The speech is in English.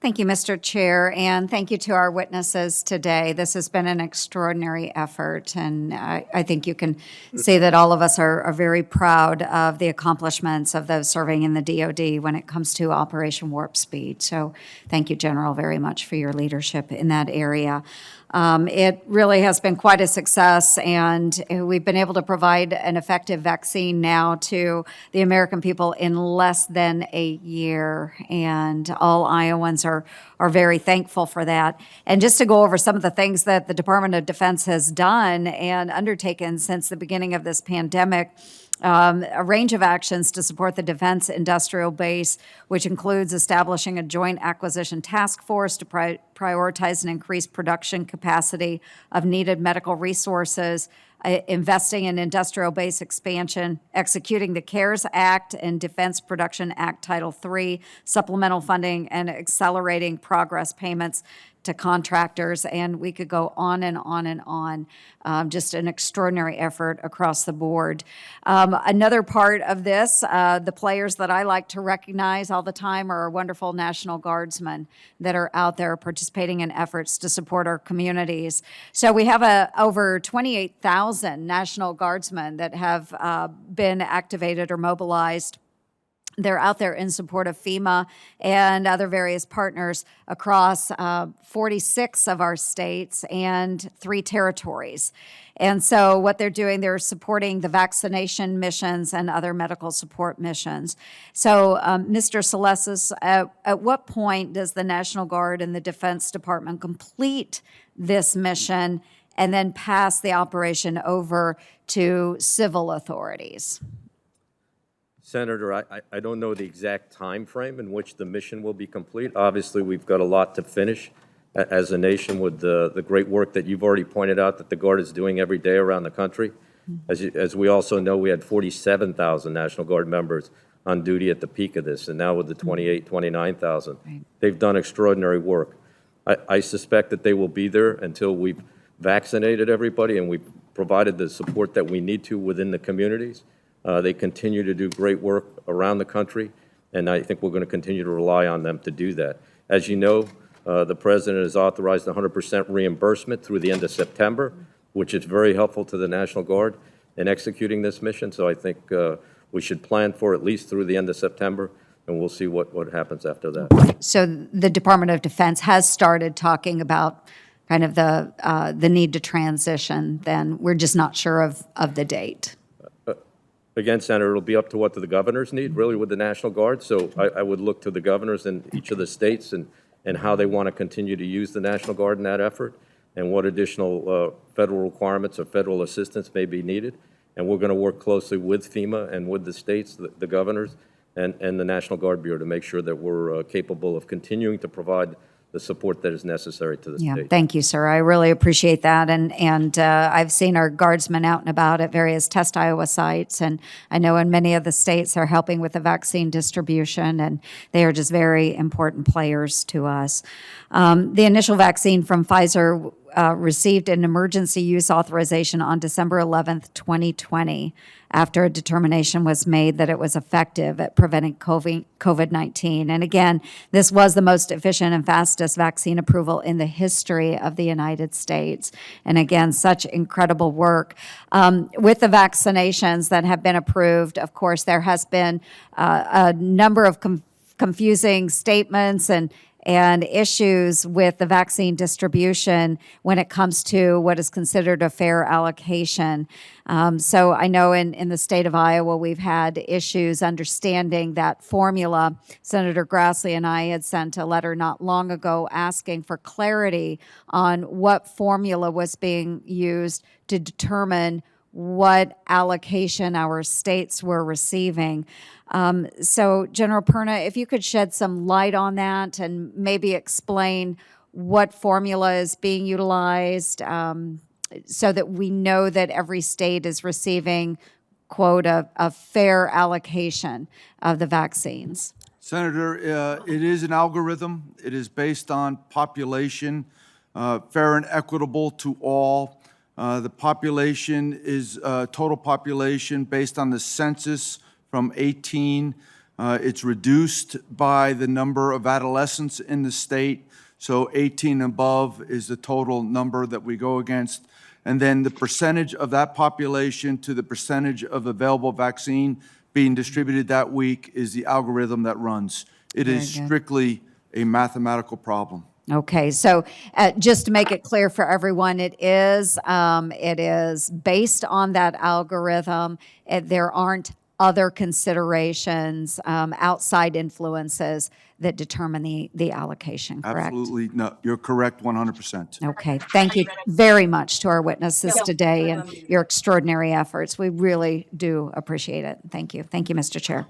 Thank you, Mr. Chair, and thank you to our witnesses today. This has been an extraordinary effort, and I think you can see that all of us are very proud of the accomplishments of those serving in the DoD when it comes to Operation Warp Speed. So thank you, General, very much for your leadership in that area. It really has been quite a success, and we've been able to provide an effective vaccine now to the American people in less than a year, and all Iowans are very thankful for that. And just to go over some of the things that the Department of Defense has done and undertaken since the beginning of this pandemic, a range of actions to support the defense industrial base, which includes establishing a joint acquisition task force to prioritize and increase production capacity of needed medical resources, investing in industrial base expansion, executing the CARES Act and Defense Production Act Title III, supplemental funding, and accelerating progress payments to contractors, and we could go on and on and on. Just an extraordinary effort across the board. Another part of this, the players that I like to recognize all the time are our wonderful National Guardsmen that are out there participating in efforts to support our communities. So we have over 28,000 National Guardsmen that have been activated or mobilized. They're out there in support of FEMA and other various partners across 46 of our states and 3 territories. And so what they're doing, they're supporting the vaccination missions and other medical support missions. So, Mr. Salesses, at what point does the National Guard and the Defense Department complete this mission and then pass the operation over to civil authorities? Senator, I don't know the exact time frame in which the mission will be complete. Obviously, we've got a lot to finish as a nation with the great work that you've already pointed out that the Guard is doing every day around the country. As we also know, we had 47,000 National Guard members on duty at the peak of this, and now with the 29,000. Right. They've done extraordinary work. I suspect that they will be there until we've vaccinated everybody and we've provided the support that we need to within the communities. They continue to do great work around the country, and I think we're going to continue to rely on them to do that. As you know, the President has authorized 100% reimbursement through the end of September, which is very helpful to the National Guard in executing this mission. So I think we should plan for at least through the end of September, and we'll see what happens after that. So the Department of Defense has started talking about kind of the need to transition, then we're just not sure of the date. Again, Senator, it'll be up to what the governors need, really, with the National Guard. So I would look to the governors in each of the states and how they want to continue to use the National Guard in that effort and what additional federal requirements or federal assistance may be needed. And we're going to work closely with FEMA and with the states, the governors, and the National Guard Bureau to make sure that we're capable of continuing to provide the support that is necessary to the state. Thank you, sir. I really appreciate that. And I've seen our guardsmen out and about at various Test Iowa sites, and I know in many of the states they're helping with the vaccine distribution, and they are just very important players to us. The initial vaccine from Pfizer received an emergency use authorization on December 11th, 2020, after a determination was made that it was effective at preventing COVID-19. And again, this was the most efficient and fastest vaccine approval in the history of the United States. And again, such incredible work. With the vaccinations that have been approved, of course, there has been a number of confusing statements and issues with the vaccine distribution when it comes to what is considered a fair allocation. So I know in the state of Iowa, we've had issues understanding that formula. Senator Grassley and I had sent a letter not long ago asking for clarity on what formula was being used to determine what allocation our states were receiving. So, General Perna, if you could shed some light on that and maybe explain what formula is being utilized so that we know that every state is receiving, quote, a fair allocation of the vaccines. Senator, it is an algorithm. It is based on population, fair and equitable to all. The population is total population based on the census from 18 It's reduced by the number of adolescents in the state, so 18 and above is the total number that we go against. And then the percentage of that population to the percentage of available vaccine being distributed that week is the algorithm that runs. It is Very good. strictly a mathematical problem. Okay, so just to make it clear for everyone, it is based on that algorithm. There aren't other considerations, outside influences that determine the allocation, correct? Absolutely, no, you're correct 100%. Okay, thank you very much to our witnesses today and your extraordinary efforts. We really do appreciate it. Thank you. Thank you, Mr. Chair.